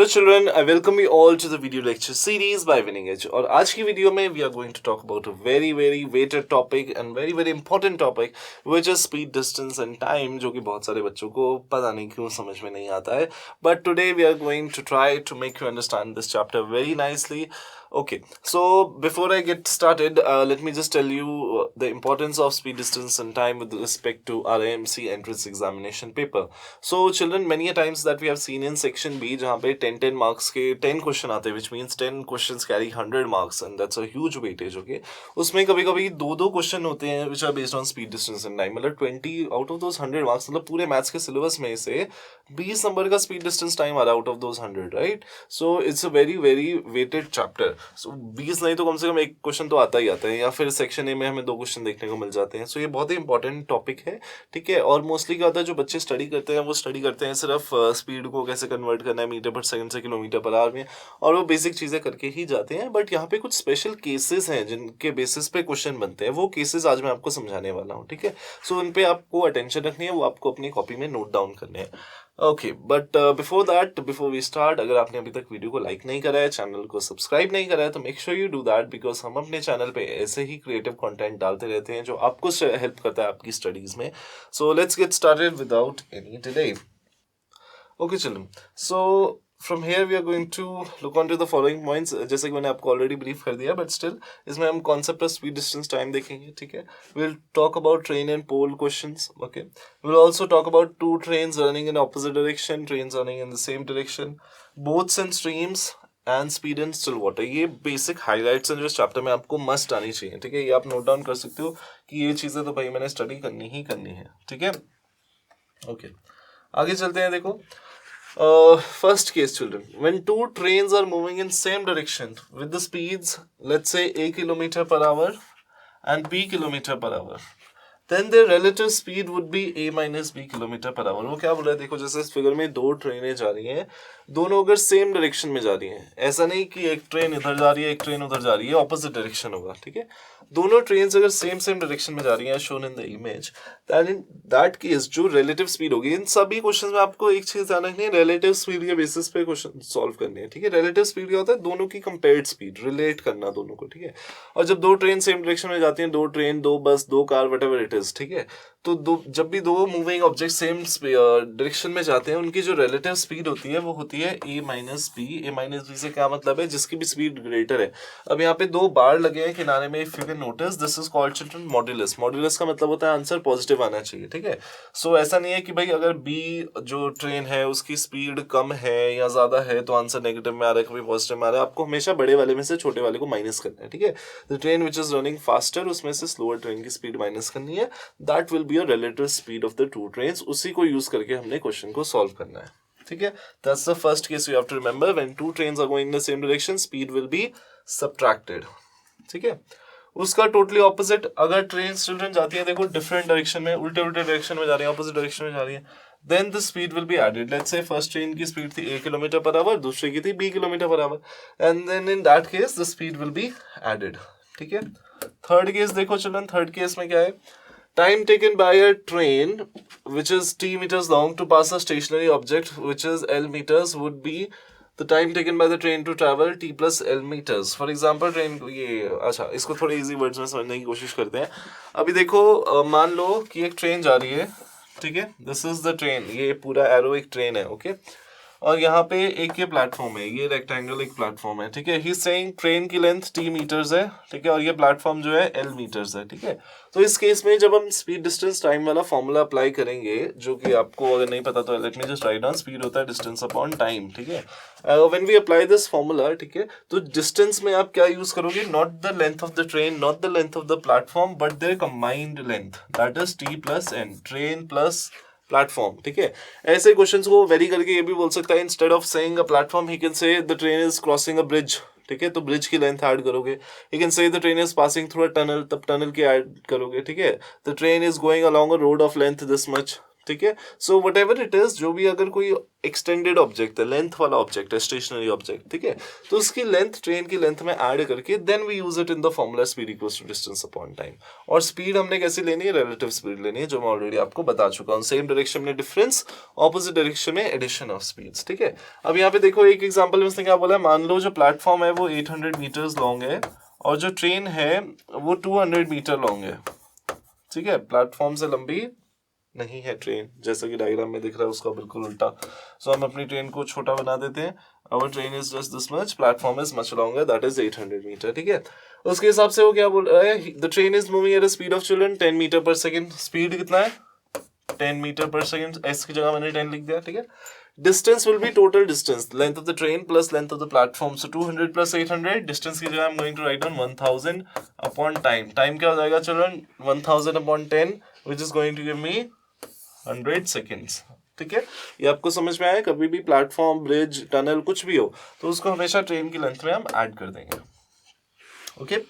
Hello children, I welcome you all to the video lecture series by Winning Edge. और आज की video में we are going to talk about a very weighted topic and very important topic which is speed, distance and time, जो कि बहुत सारे बच्चों को पता नहीं क्यों समझ में नहीं आता है. But today we are going to try to make you understand this chapter very nicely. Okay, so before I get started, let me just tell you the importance of speed, distance and time with respect to RIMC entrance examination paper. So children, many a times that we have seen in section B जहाँ पे 10 marks के 10 question आते हैं, which means 10 questions carry 100 marks and that's a huge weightage. Okay, उसमें कभी कभी दो question होते हैं which are based on speed, distance and time. मतलब 20 out of those 100 marks, मतलब पूरे मैथ्स के सिलेबस में से 20 नंबर का स्पीड डिस्टेंस टाइम आ रहा है out of those 100, right? So it's a very weighted chapter. So 20 नहीं तो कम से कम एक क्वेश्चन तो आता ही आता है, या फिर सेक्शन ए में हमें 2 क्वेश्चन देखने को मिल जाते हैं. सो ये बहुत ही इंपॉर्टेंट टॉपिक है, ठीक है. और मोस्टली क्या होता है, जो बच्चे स्टडी करते हैं वो स्टडी करते हैं सिर्फ स्पीड को कैसे कन्वर्ट करना है मीटर पर सेकंड से किलोमीटर पर आवर में, और वो बेसिक चीज़ें करके ही जाते हैं. बट यहाँ पे कुछ स्पेशल केसेस हैं जिनके बेसिस पे क्वेश्चन बनते हैं. वो केसेस आज मैं आपको समझाने वाला हूँ, ठीक है. सो उन पे आपको अटेंशन रखनी है, वो आपको अपनी कॉपी में नोट डाउन करने हैं. Okay, but before we start, अगर आपने अभी तक वीडियो को लाइक नहीं करा है, चैनल को सब्सक्राइब नहीं करा है, तो make sure you do that, because हम अपने चैनल पे ऐसे ही क्रिएटिव कंटेंट डालते रहते हैं जो आपको हेल्प करता है आपकी स्टडीज में. So let's get started without any delay. Okay children, so from here we are going to look on to the following points. जैसे कि मैंने आपको ऑलरेडी ब्रीफ कर दिया, बट स्टिल इसमें हम concept of speed distance time देखेंगे, ठीक है. Will talk about train and pole questions. Okay, will also talk about 2 trains running in opposite direction, trains running in the same direction, boats and streams and speed and still water. ये basic highlights हैं जो इस chapter में आपको must आनी चाहिए, ठीक है. ये आप नोट डाउन कर सकते हो कि ये चीज़ें तो भाई मैंने स्टडी करनी ही करनी है, ठीक है. ओके, आगे चलते हैं. देखो, first case children, when 2 trains are moving in same direction with the speeds, let's say a kilometer per hour and b kilometer per hour, then their relative speed would be a minus b kilometer per hour. वो क्या बोल रहा है, देखो जैसे इस figure में 2 ट्रेनें जा रही हैं, दोनों अगर सेम डायरेक्शन में जा रही हैं, ऐसा नहीं कि एक ट्रेन इधर जा रही है एक ट्रेन उधर जा रही है, ऑपोजिट डायरेक्शन होगा, ठीक है. दोनों ट्रेन्स अगर सेम डायरेक्शन में जा रही हैं shown in the image, than in that case जो रिलेटिव स्पीड होगी, इन सभी क्वेश्चन में आपको एक चीज ध्यान रखनी है, रिलेटिव स्पीड के बेसिस पे क्वेश्चन सॉल्व करने हैं, ठीक है. रिलेटिव स्पीड क्या होता है, दोनों की कंपेयर्ड स्पीड, रिलेट करना दोनों को, ठीक है. और जब 2 ट्रेन सेम डायरेक्शन में जाती हैं, 2 ट्रेन 2 बस 2 car what ever it is, ठीक है, तो जब भी 2 मूविंग ऑब्जेक्ट सेम डायरेक्शन में जाते हैं, उनकी जो रिलेटिव स्पीड होती है वो होती है a minus B. A minus B से क्या मतलब है, जिसकी भी स्पीड ग्रेटर है. अब यहाँ पे 2 बार लगे हैं किनारे में, if you can notice this is called children modulus. Modulus का मतलब होता है आंसर पॉजिटिव आना चाहिए, ठीक है. सो ऐसा नहीं है कि भाई अगर बी जो ट्रेन है उसकी स्पीड कम है या ज्यादा है तो आंसर नेगेटिव में आ रहा है, कभी पॉजिटिव में आ रहा है. आपको हमेशा बड़े वाले में से छोटे वाले को माइनस करना है, ठीक है. The train which is running faster, उसमें से स्लोअर ट्रेन की स्पीड माइनस करनी है. That will be a relative speed of the 2 trains. उसी को यूज करके हमने क्वेश्चन को सॉल्व करना है, ठीक है. That's the first case you have to remember. When 2 trains are going in the same direction, speed will be subtracted, ठीक है. उसका टोटली ऑपोजिट, अगर ट्रेन चिल्ड्रन जाती है, देखो डिफरेंट डायरेक्शन में, उल्टे डायरेक्शन में जा रही है, ऑपोजिट डायरेक्शन में जा रही है, then the speed will be added. Let's say first train की स्पीड थी a किलोमीटर पर आवर, दूसरे की थी b kilometre per hour, and then in that case the speed will be added, ठीक है. थर्ड केस देखो children, third case में क्या है, time taken by a train which is t meters long to pass a stationary object which is l meters would be the time taken by the train to travel t plus l meters. For example, train ये, अच्छा इसको थोड़े easy words में समझने की कोशिश करते हैं. अभी देखो, मान लो कि एक ट्रेन जा रही है, ठीक है. दिस इज द ट्रेन, ये पूरा एरो एक ट्रेन है, ओके. और यहाँ पे एक ये प्लेटफॉर्म है, ये रेक्टेंगल एक प्लेटफॉर्म है, ठीक है. ही सेइंग ट्रेन की लेंथ t मीटर्स है, ठीक है, और ये प्लेटफॉर्म जो है l मीटर्स है, ठीक है. तो इस केस में जब हम स्पीड डिस्टेंस टाइम वाला फॉर्मूला अप्लाई करेंगे, जो कि आपको अगर नहीं पता तो let me just write down, speed होता है डिस्टेंस अपॉन टाइम, ठीक है. When we apply this formula, ठीक है, तो डिस्टेंस में आप क्या यूज करोगे, not the length of the train, not the length of the platform, but their combined length, that is t plus n, train plus platform, ठीक है. ऐसे क्वेश्चंस को वेरी करके ये भी बोल सकता है, instead of saying a platform he can say the train is crossing a bridge, ठीक है, तो ब्रिज की लेंथ ऐड करोगे. He can say the train is passing through a tunnel, तब टनल की ऐड करोगे, ठीक है. The train is going along a road of length this much, ठीक है। So what ever it is, जो भी अगर कोई एक्सटेंडेड ऑब्जेक्ट है, लेंथ वाला ऑब्जेक्ट है, स्टेशनरी ऑब्जेक्ट, ठीक है, तो उसकी लेंथ ट्रेन की लेंथ में ऐड करके then we use it in the formula speed equals to distance upon time. और स्पीड हमने कैसे लेनी है, रिलेटिव स्पीड लेनी है, जो मैं ऑलरेडी आपको बता चुका हूँ। सेम डायरेक्शन में डिफरेंस, ऑपोजिट डायरेक्शन में एडिशन ऑफ स्पीड्स, ठीक है। अब यहाँ पे देखो एक एग्जांपल में उसने क्या बोला है, मान लो जो प्लेटफॉर्म है वो 800 मीटर्स लॉन्ग है और जो ट्रेन है वो 200 मीटर लॉन्ग है, ठीक है। प्लेटफॉर्म से लंबी नहीं है ट्रेन, जैसा कि डायग्राम में दिख रहा है उसका बिल्कुल उल्टा। सो हम अपनी ट्रेन को छोटा बना देते हैं। Our train is just this much, platform is much longer, that is 800 metre, ठीक है। उसके हिसाब से वो क्या बोल रहा है, the train is moving at a speed of children 10 metre per second. Speed कितना है, 10 मीटर पर सेकेंड, एस की जगह मैंने 10 लिख दिया, ठीक है। Distance will be total distance, length of the train plus length of the platform, so 200 plus 800, distance की जगह I am going to write down 1000 upon time. Time क्या हो जाएगा children, 1000 upon 10 which is going to give me 100 seconds, ठीक है। ये आपको समझ में आया, कभी भी प्लेटफॉर्म, ब्रिज, टनल कुछ भी हो तो उसको हमेशा ट्रेन की लेंथ में हम ऐड कर देंगे, ओके।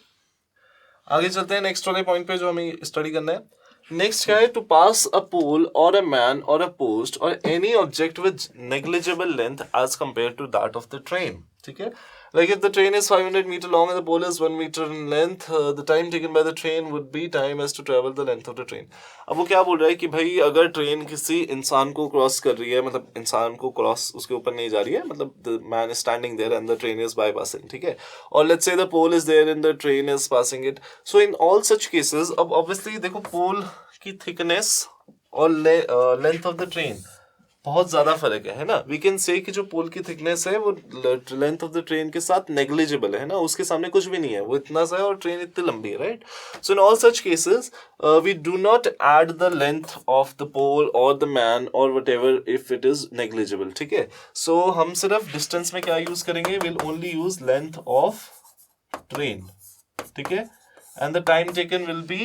आगे चलते हैं नेक्स्ट वाले पॉइंट पे जो हमें स्टडी करना है। नेक्स्ट क्या है, to pass a pole or a man or a post or any object with negligible length as compare to that of the train, ठीक है। Like if the train is 500 meter long and the pole is 1 meter in length, the time taken by the train would be time as to travel the length of the train. अब वो क्या बोल रहा है कि भाई अगर train किसी इंसान को क्रॉस कर रही है, मतलब इंसान को क्रॉस उसके ऊपर नहीं जा रही है, मतलब the man is standing there and the train is bypassing, ठीक है, और let's say the pole is there and the train is passing it. So in all such cases, अब obviously देखो पोल की थिकनेस और लेंथ ऑफ द ट्रेन बहुत ज्यादा फर्क है ना। वी कैन से कि जो पोल की थिकनेस है वो लेंथ ऑफ द ट्रेन के साथ नेग्लिजिबल है ना, उसके सामने कुछ भी नहीं है, वो इतना सा है और ट्रेन इतनी लंबी है, right. So in all such cases we do not add the length of the pole or the man or whatever if it is negligible, ठीक है। सो हम सिर्फ डिस्टेंस में क्या यूज करेंगे, will only use length of train, ठीक है, and the time taken will be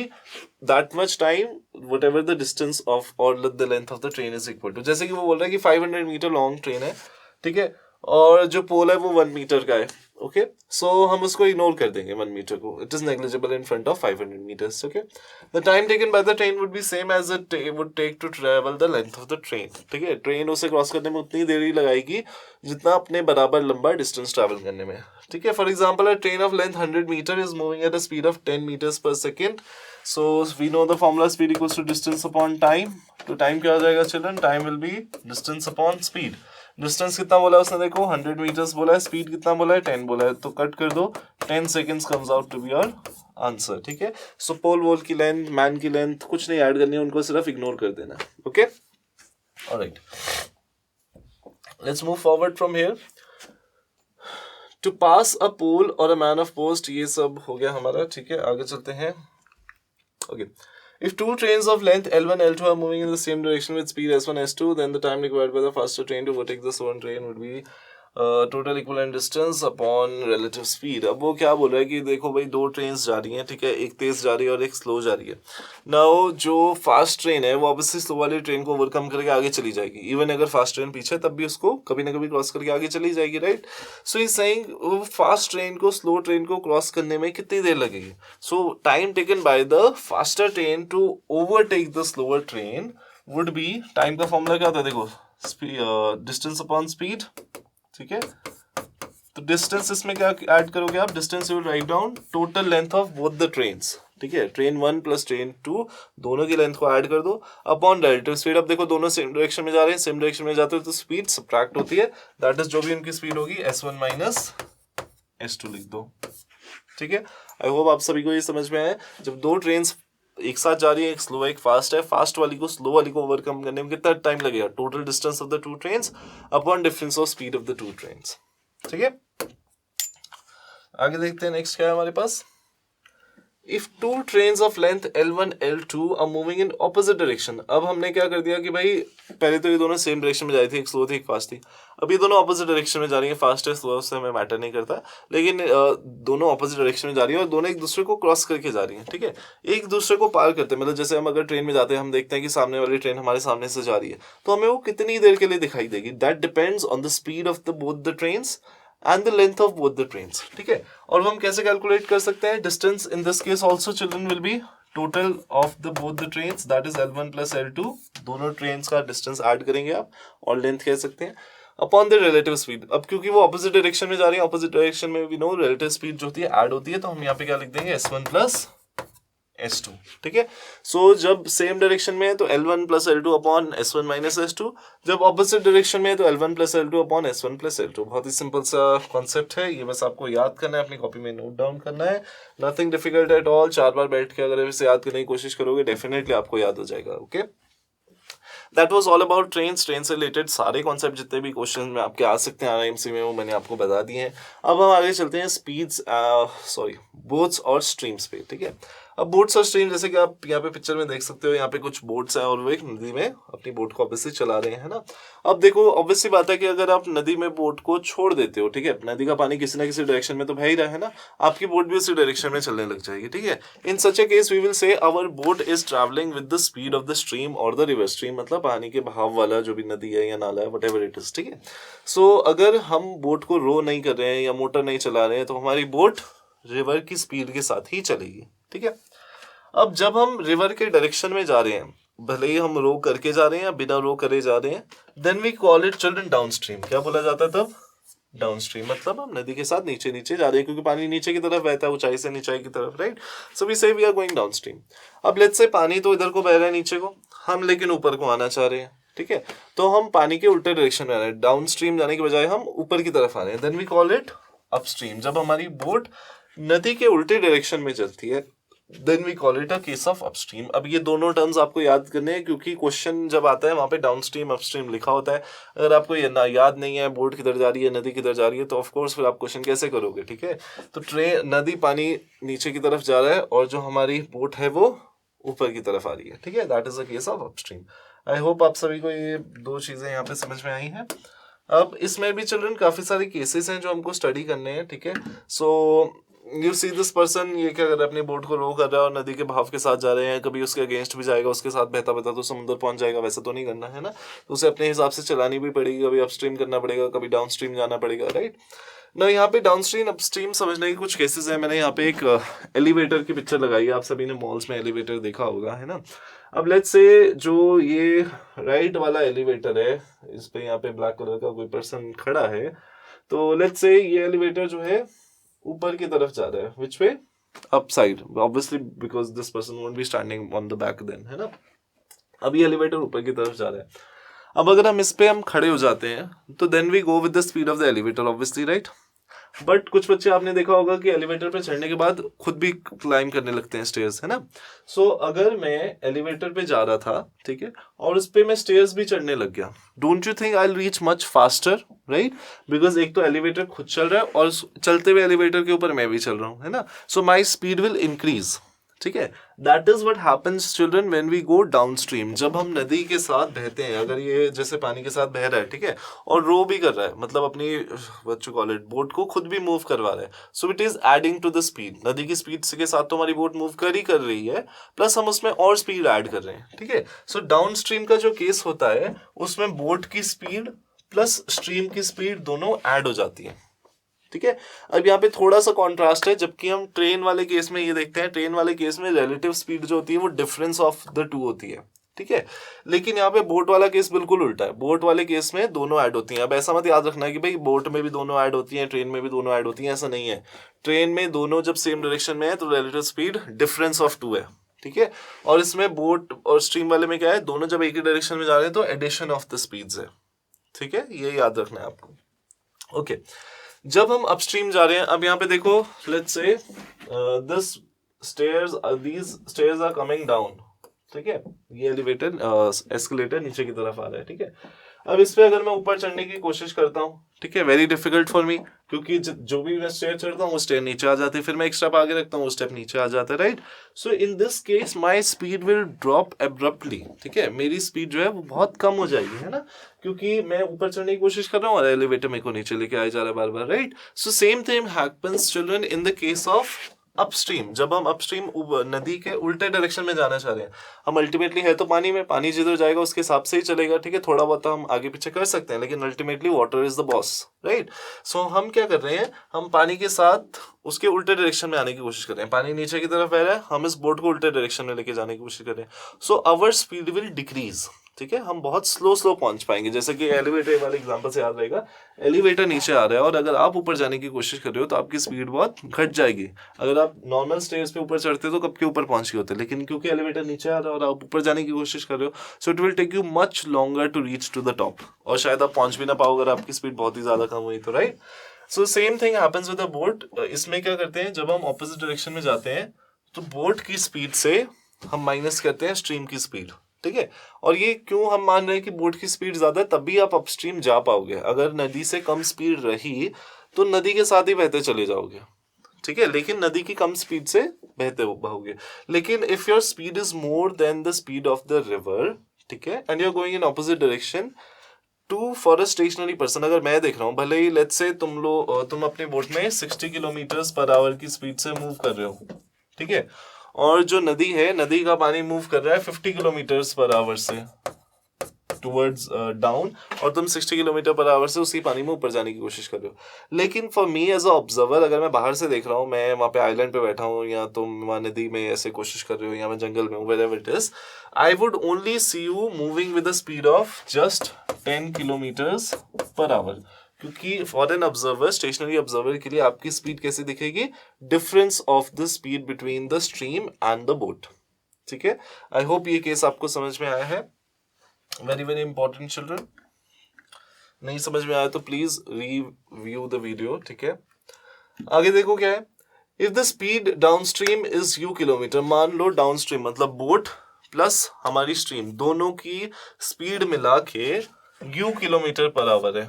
that much time whatever the distance of or the length of the train is equal to। जैसे कि वो बोल रहा है कि 500 मीटर लॉन्ग ट्रेन है, ठीक है, और जो पोल है वो 1 मीटर का है, ओके। सो हम उसको इग्नोर कर देंगे 1 मीटर को, it is negligible in front of 500 metres, okay. The time taken by the train would be same as it would take to travel the length of the train, ठीक है। Train उसे cross करने में उतनी देरी लगाएगी जितना अपने बराबर लंबा डिस्टेंस ट्रैवल करने में, ठीक है। For example a train of length 100 metre is moving at a speed of 10 metres per second. So we know the formula speed equals to distance upon time. तो टाइम क्या हो जाएगा children, time will be distance upon speed. Distance कितना बोला उसने, देखो 100 metres बोला है, स्पीड कितना बोला है 10 बोला है, तो कट कर दो, 10 seconds comes out to be your answer, ठीक है। सो पोल वोल की लेंथ, मैन की लेंथ कुछ नहीं ऐड करनी है, उनको सिर्फ इग्नोर कर देना, okay. Alright, let's move forward from here. To pass a pole or a man of post, ये सब हो गया हमारा, ठीक है। आगे चलते हैं, okay. If two trains of length L1, L2 are moving in the same direction with speed S1, S2, then the time required by the faster train to overtake the slower train would be total equivalent distance upon relative speed। अब वो क्या बोल रहा है कि देखो भाई दो ट्रेन्स जा रही हैं, ठीक है, एक तेज जा रही है और एक स्लो जा रही है। नाउ जो फास्ट ट्रेन है वो ऑब्वियसली स्लो वाली ट्रेन को ओवरकम करके आगे चली जाएगी, इवन अगर फास्ट ट्रेन पीछे है तब भी उसको कभी ना कभी क्रॉस करके आगे चली जाएगी, राइट। सो इज सेइंग वो फास्ट ट्रेन को स्लो ट्रेन को क्रॉस करने में कितनी देर लगेगी। So time taken by the faster train to overtake the slower train would be, time का फॉर्मूला क्या होता है देखो, डिस्टेंस अपॉन स्पीड, ठीक है। तो डिस्टेंस इसमें क्या ऐड करोगे आप, distance you write down total length of both the trains, ठीक है, ट्रेन 1 प्लस ट्रेन 2 दोनों की लेंथ को ऐड कर दो अपॉन रिलेटिव स्पीड। अब देखो दोनों सेम डायरेक्शन में जा रहे हैं, सेम डायरेक्शन में जाते हो तो स्पीड सब्ट्रैक्ट होती है, दैट इज जो भी उनकी स्पीड होगी S1 माइनस S2 लिख दो, ठीक है। आई होप आप सभी को ये समझ में आया। जब दो ट्रेन्स एक साथ जा रही है, एक स्लो एक फास्ट है, फास्ट वाली को स्लो वाली को ओवरकम करने में कितना टाइम लगेगा, total distance of the two trains upon difference of speed of the two trains, ठीक है। आगे देखते हैं नेक्स्ट क्या है हमारे पास। If two trains of length L1, L2 are moving in opposite direction, अब हमने क्या कर दिया कि भाई पहले तो ये दोनों सेम डायरेक्शन में जा रही थी, एक स्लो थी एक फास्ट थी, अब ये दोनों ऑपोजिट डायरेक्शन में जा रही है, फास्ट है स्लो है उससे हमें मैटर नहीं करता, लेकिन दोनों ऑपोजिट डायरेक्शन में जा रही है और दोनों एक दूसरे को क्रॉस करके जा रही हैं, ठीक है, एक दूसरे को पार करते हैं। मतलब जैसे हम अगर ट्रेन में जाते हैं, हम देखते हैं कि सामने वाली ट्रेन हमारे सामने से जा रही है, तो हमें वो कितनी देर के लिए दिखाई देगी, that depends on the speed of the both the trains and the length of both the trains, ठीक है। और हम कैसे कैलकुलेट कर सकते हैं, distance in this case also children will be total of the both the trains that is L1 plus L2, दोनों trains का डिस्टेंस ऐड करेंगे आप और लेंथ कह सकते हैं अपॉन द रिलेटिव स्पीड। अब क्योंकि वो ऑपोजिट डायरेक्शन में जा रही है, ऑपोजिट डायरेक्शन में वी नो रिलेटिव स्पीड जो होती है ऐड होती है, तो हम यहाँ पे क्या लिख देंगे S1 प्लस S2, ठीक है। सो जब सेम डायरेक्शन में है तो L1 plus L2 upon S1 minus S2, जब ऑपोजिट डायरेक्शन में है तो L1 plus L2 upon S1 plus L2। बहुत ही सिंपल सा कॉन्सेप्ट है, ये बस आपको याद करना है, अपनी कॉपी में नोट डाउन करना है, नथिंग डिफिकल्ट एट ऑल। 4 बार बैठ के अगर इसे याद करने की कोशिश करोगे डेफिनेटली आपको याद हो जाएगा। Okay, that was all about trains. Train से रिलेटेड सारे कॉन्सेप्ट जितने भी क्वेश्चन में आपके आ सकते हैं RIMC में वो मैंने आपको बता दिए हैं। अब हम आगे चलते हैं स्पीड्स बोट्स और स्ट्रीम्स पे, ठीक है। अब बोट्स और स्ट्रीम जैसे कि आप यहाँ पे पिक्चर में देख सकते हो, यहाँ पे कुछ बोट्स हैं और वो एक नदी में अपनी बोट को ऑब्वियसली चला रहे हैं ना। अब देखो ऑब्वियसली बात है कि अगर आप नदी में बोट को छोड़ देते हो, ठीक है, नदी का पानी किसी ना किसी डायरेक्शन में तो बह ही रहा है ना, आपकी बोट भी उसी डायरेक्शन में चलने लग जाएगी, ठीक है। In such a case we will say our boat is travelling with the speed of the stream or the river stream, मतलब पानी के बहाव वाला जो भी नदी है या नाला है व्हाटएवर इट इज, ठीक है। सो अगर हम बोट को रो नहीं कर रहे हैं या मोटर नहीं चला रहे हैं तो हमारी बोट रिवर की स्पीड के साथ ही चलेगी, ठीक है। अब जब हम रिवर के डायरेक्शन में जा रहे हैं, भले ही हम रो करके जा रहे हैं या बिना रो करे जा रहे हैं, then we call it children downstream. क्या बोला जाता है तब? डाउन स्ट्रीम, मतलब हम नदी के साथ नीचे नीचे जा रहे हैं क्योंकि पानी नीचे की तरफ बहता है, ऊंचाई से नीचाई की तरफ, right. So we say we are going downstream. अब लेट्स से पानी तो इधर को बह रहा है नीचे को, हम लेकिन ऊपर को आना चाह रहे हैं, ठीक है, तो हम पानी के उल्टे डायरेक्शन में आ रहे हैं, डाउन स्ट्रीम जाने के बजाय हम ऊपर की तरफ आ रहे हैं, then we call it upstream. जब हमारी बोट नदी के उल्टे डायरेक्शन में चलती है then we call it a case of upstream. अब ये दोनों टर्म्स आपको याद करने हैं क्योंकि क्वेश्चन जब आता है वहाँ पे डाउनस्ट्रीम अपस्ट्रीम लिखा होता है। अगर आपको ये ना याद नहीं है बोट किधर जा रही है नदी किधर जा रही है तो ऑफ कोर्स फिर आप क्वेश्चन कैसे करोगे, ठीक है। तो नदी पानी नीचे की तरफ जा रहा है और जो हमारी बोट है वो ऊपर की तरफ आ रही है, ठीक है, that is a case of upstream. I hope आप सभी को ये दो चीजें यहाँ पे समझ में आई हैं। अब इसमें भी चिल्ड्रन काफी सारे केसेस हैं जो हमको स्टडी करने हैं, ठीक है। So you see this person, ये क्या कर रहा है, अपनी बोट को रो कर रहा है और नदी के बहाव के साथ जा रहे हैं, कभी उसके अगेंस्ट भी जाएगा, उसके साथ बहता बहता तो समुद्र पहुंच जाएगा, वैसा तो नहीं करना है ना, तो उसे अपने हिसाब से चलानी भी पड़ेगी, कभी अपस्ट्रीम करना पड़ेगा, कभी डाउनस्ट्रीम जाना पड़ेगा, राइट ना। यहाँ पे डाउनस्ट्रीम अपस्ट्रीम समझने के कुछ केसेस हैं। मैंने यहाँ पे एक एलिवेटर की पिक्चर लगाई है, आप सभी ने मॉल्स में एलिवेटर देखा होगा, है ना। अब लेट्स से जो ये राइट वाला एलिवेटर है, इस पे यहाँ पे ब्लैक कलर का कोई पर्सन खड़ा है, तो लेट्स से ये एलिवेटर जो है ऊपर की तरफ जा रहा है, which way? Up side, obviously because this person won't be standing on the back then, है ना। अब ये एलिवेटर ऊपर की तरफ जा रहा है। अब अगर हम इस पे हम खड़े हो जाते हैं तो then we go with the speed of the elevator, obviously, right. But कुछ बच्चे आपने देखा होगा कि एलिवेटर पे चढ़ने के बाद खुद भी क्लाइम करने लगते हैं स्टेयर्स, है ना। सो अगर मैं एलिवेटर पे जा रहा था, ठीक है, और उस पे मैं स्टेयर्स भी चढ़ने लग गया, don't you think I will reach much faster, right, because एक तो एलिवेटर खुद चल रहा है और चलते हुए एलिवेटर के ऊपर मैं भी चल रहा हूँ, है ना। So my speed will increase, ठीक है। That is what happens children when we go downstream. जब हम नदी के साथ बहते हैं, अगर ये जैसे पानी के साथ बह रहा है, ठीक है, और रो भी कर रहा है, मतलब अपनी what you call it boat को खुद भी मूव करवा रहा है, so it is adding to the speed. नदी की स्पीड के साथ तो हमारी बोट मूव कर रही है, प्लस हम उसमें और स्पीड ऐड कर रहे हैं, ठीक है। सो डाउनस्ट्रीम का जो केस होता है उसमें बोट की स्पीड प्लस स्ट्रीम की स्पीड दोनों ऐड हो जाती है, ठीक है। अब यहाँ पे थोड़ा सा कॉन्ट्रास्ट है, जबकि हम ट्रेन वाले केस में ये देखते हैं, ट्रेन वाले केस में रिलेटिव स्पीड जो होती है वो डिफरेंस ऑफ द टू होती है, ठीक है। लेकिन यहाँ पे बोट वाला केस बिल्कुल उल्टा है, बोट वाले केस में दोनों ऐड होती हैं। अब ऐसा मत याद रखना कि भाई बोट में भी दोनों ऐड होती हैं ट्रेन में भी दोनों ऐड होती हैं, ऐसा नहीं है। ट्रेन में दोनों जब सेम डायरेक्शन में है तो relative speed difference of two है, ठीक है। और इसमें बोट और स्ट्रीम वाले में क्या है, दोनों जब एक ही डायरेक्शन में जा रहे हैं तो एडिशन ऑफ द स्पीड्स है, ठीक है, ये याद रखना है आपको। ओके, जब हम अपस्ट्रीम जा रहे हैं, अब यहाँ पे देखो, let's say this stairs, these stairs are coming down, ठीक है, ये एलिवेटर एस्केलेटर नीचे की तरफ आ रहा है, ठीक है। अब इस पे अगर मैं ऊपर चढ़ने की कोशिश करता हूँ, ठीक है, वेरी डिफिकल्ट फॉर मी, क्योंकि जो भी मैं स्टेयर चढ़ता हूँ वो स्टेयर नीचे आ जाती है, फिर मैं एक स्टेप आगे रखता हूँ वो स्टेप नीचे आ जाता है, right. So in this case my speed will drop abruptly, ठीक है, मेरी स्पीड जो है वो बहुत कम हो जाएगी, है ना, क्योंकि मैं ऊपर चढ़ने की कोशिश कर रहा हूँ और एलिवेटर मेरे को नीचे लेके आया जा रहा है बार बार, right. So same thing happens children in the case of upstream. जब हम अपस्ट्रीम नदी के उल्टे डायरेक्शन में जाना चाह रहे हैं, हम अल्टीमेटली है तो पानी में, पानी जिधर जाएगा उसके हिसाब से ही चलेगा, ठीक है, थोड़ा बहुत हम आगे पीछे कर सकते हैं लेकिन ultimately water is the boss, right. So हम क्या कर रहे हैं, हम पानी के साथ उसके उल्टे डायरेक्शन में आने की कोशिश कर रहे हैं, पानी नीचे की तरफ बह रहा है, हम इस बोट को उल्टे डायरेक्शन में लेके जाने की कोशिश कर रहे हैं, so our speed will decrease, ठीक है, हम बहुत स्लो पहुंच पाएंगे। जैसे कि एलिवेटर वाले एग्जांपल से याद रहेगा, एलिवेटर नीचे आ रहा है और अगर आप ऊपर जाने की कोशिश कर रहे हो तो आपकी स्पीड बहुत घट जाएगी। अगर आप नॉर्मल स्टेयर्स पे ऊपर चढ़ते हो तो कब के ऊपर पहुंच गए होते, लेकिन क्योंकि एलिवेटर नीचे आ रहा है और आप ऊपर जाने की कोशिश कर रहे हो, so it will take you much longer to reach to the top, और शायद आप पहुंच भी ना पाओ अगर आपकी स्पीड बहुत ही ज्यादा कम हुई तो, right. So same thing happens with a boat. इसमें क्या करते हैं, जब हम ऑपोजिट डायरेक्शन में जाते हैं तो बोट की स्पीड से हम माइनस करते हैं स्ट्रीम की स्पीड, ठीक है। और ये क्यों हम मान रहे हैं कि बोट की स्पीड ज्यादा है, तब भी आप अपस्ट्रीम जा पाओगे। अगर नदी से कम स्पीड रही तो नदी के साथ ही बहते चले जाओगे, ठीक है, लेकिन नदी की कम स्पीड से बहते बहोगे। लेकिन if your speed is more than the speed of the river, ठीक है, and you are going in opposite direction to for a stationary person, अगर मैं देख रहा हूँ, भले ही लेट्स से तुम अपने बोट में 60 किलोमीटर पर आवर की स्पीड से मूव कर रहे हो, ठीक है, और जो नदी है, नदी का पानी मूव कर रहा है 50 किलोमीटर पर आवर से टुवर्ड्स डाउन, और तुम 60 किलोमीटर पर आवर से उसी पानी में ऊपर जाने की कोशिश कर रहे हो। लेकिन for me as a observer, अगर मैं बाहर से देख रहा हूँ, मैं वहाँ पे आइलैंड पे बैठा हूँ, या तुम वहाँ नदी में ऐसे कोशिश कर रहे हो, या मैं जंगल में हूँ, wherever it is, I would only see you moving with the speed of just 10 kilometres per hour, क्योंकि for an observer, stationary observer के लिए आपकी स्पीड कैसे दिखेगी, difference of the speed between the stream and the boat, ठीक है। I hope ये case आपको समझ में आया है। वेरी वेरी इंपॉर्टेंट चिल्ड्रन, नहीं समझ में आया तो प्लीज रिव्यू द वीडियो, ठीक है। आगे देखो क्या है, if the speed downstream is you kilometre, मान लो डाउनस्ट्रीम मतलब बोट प्लस हमारी स्ट्रीम दोनों की स्पीड मिला के यू किलोमीटर पर आवर है,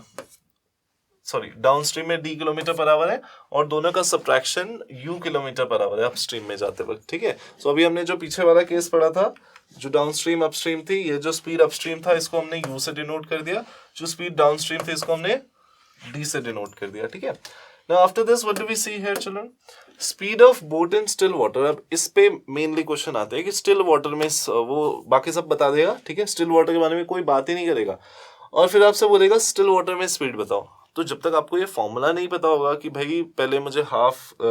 सॉरी डाउनस्ट्रीम में डी किलोमीटर पर आवर है और दोनों का subtraction you kilometre per our है अपस्ट्रीम में जाते वक्त, ठीक है। सो अभी हमने जो पीछे वाला केस पढ़ा था, जो डाउनस्ट्रीम अपस्ट्रीम थी, ये जो स्पीड अपस्ट्रीम था इसको हमने यू से डिनोट कर दिया, जो स्पीड डाउनस्ट्रीम थी इसको हमने डी से डिनोट कर दिया, ठीक है। Now after this what do we see here children, speed of boat in still water. अब इस पे मेनली क्वेश्चन आते हैं कि स्टिल वाटर में वो बाकी सब बता देगा, ठीक है, स्टिल वाटर के बारे में कोई बात ही नहीं करेगा, और फिर आपसे बोलेगा स्टिल वाटर में स्पीड बताओ। तो जब तक आपको ये फॉर्मूला नहीं पता होगा कि भाई पहले मुझे half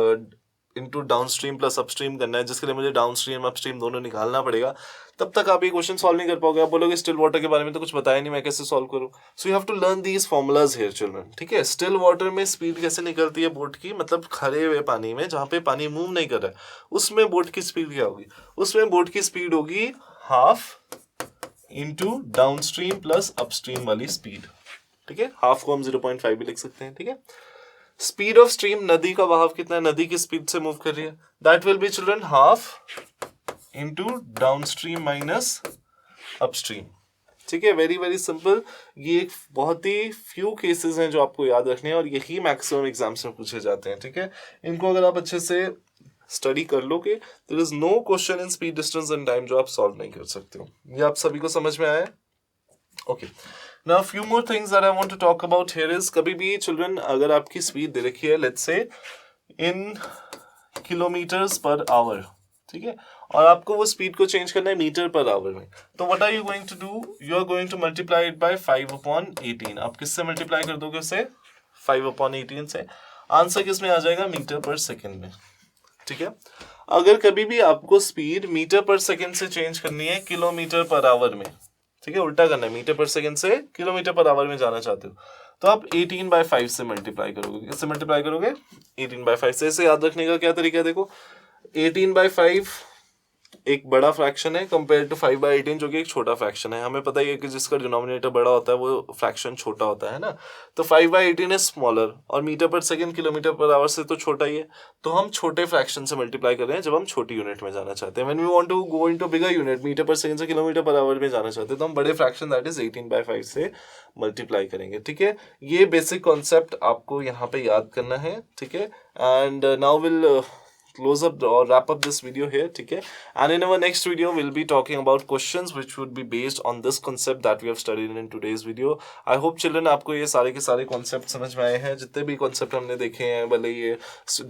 into downstream plus upstream करना है, जिसके लिए मुझे डाउनस्ट्रीम अपस्ट्रीम दोनों निकालना पड़ेगा, तब तक आप ये क्वेश्चन सॉल्व नहीं कर पाओगे। आप बोलोगे स्टिल वाटर के बारे में तो कुछ बताया नहीं, मैं कैसे सॉल्व करूं। So you have to learn these formulas here children, ठीक है। स्टिल वाटर में स्पीड कैसे निकलती है बोट की, मतलब खड़े हुए पानी में जहां पे पानी मूव नहीं कर रहा है, उसमें बोट की स्पीड क्या होगी, उसमें बोट की स्पीड होगी half into downstream plus upstream वाली स्पीड, ठीक है। हाफ को हम 0.5 भी लिख सकते हैं, ठीक है। स्पीड ऑफ स्ट्रीम, नदी का बहाव कितना है, नदी की स्पीड से मूव कर रही है, that will be children half into downstream minus upstream, ठीक है। Very very simple. ये एक बहुत ही फ्यू केसेस हैं जो आपको याद रखने हैं और यही मैक्सिमम एग्जाम्स में पूछे जाते हैं, ठीक है। इनको अगर आप अच्छे से स्टडी कर लोगे, there is no question in speed distance and time जो आप सॉल्व नहीं कर सकते हो। ये आप सभी को समझ में आया? Okay, now few more things that I want to talk about here is, कभी भी चिल्ड्रन अगर आपकी स्पीड दे रखी है let's say in kilometres per our, ठीक है, और आपको वो स्पीड को चेंज करना है मीटर पर आवर में, तो what are you going to do, you are going to multiply it by 5/18। आप किससे मल्टीप्लाई कर दोगे उसे? 5/18 से। आंसर किस में आ जाएगा? मीटर पर सेकेंड में, ठीक है। अगर कभी भी आपको स्पीड मीटर पर सेकेंड से चेंज करनी है किलोमीटर पर आवर में, ठीक है, उल्टा करना है, मीटर पर सेकेंड से किलोमीटर पर आवर में जाना चाहते हो, तो आप 18/5 से मल्टीप्लाई करोगे। किससे मल्टीप्लाई करोगे? 18/5 से। इसे याद रखने का क्या तरीका है, देखो 18/5 एक बड़ा फ्रैक्शन है कंपेयर टू 5/18 जो कि एक छोटा फ्रैक्शन है। हमें पता ही है कि जिसका डिनोमिनेटर बड़ा होता है वो फ्रैक्शन छोटा होता है ना, तो 5/18 इज स्मॉलर और metre per second kilometre per our से तो छोटा ही है, तो हम छोटे फ्रैक्शन से मल्टीप्लाई कर रहे हैं जब हम छोटी यूनिट में जाना चाहते हैं। When we want to go into bigger unit, metre per second से किलोमीटर पर आवर में जाना चाहते हैं, तो हम बड़े फ्रैक्शन दैट इज 18/5 से मल्टीप्लाई करेंगे, ठीक है। ये बेसिक कॉन्सेप्ट आपको यहाँ पे याद करना है, ठीक है। And now will close up or wrap up this video here, okay? And in our next video we'll be talking about questions which would be based on this concept that we have studied in today's video. I hope children आपको ये सारे के सारे concept समझ में आए हैं. जितने भी concept हमने देखे हैं, भले ये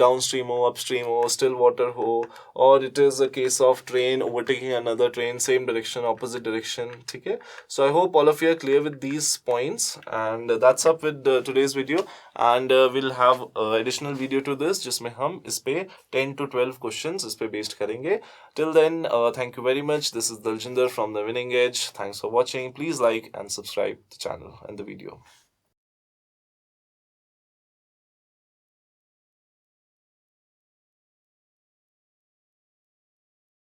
downstream हो, upstream हो, still water हो, or it is a case of train overtaking another train, same direction, opposite direction, ठीक है? So I hope all of you are clear with these points, and that's up with today's video. And we'll have additional video to this जिसमें हम इस पे 10 to 12 questions इस पे based करेंगे. Till then, thank you very much. This is Daljinder from The Winning Edge. Thanks for watching. Please like and subscribe the channel and the video.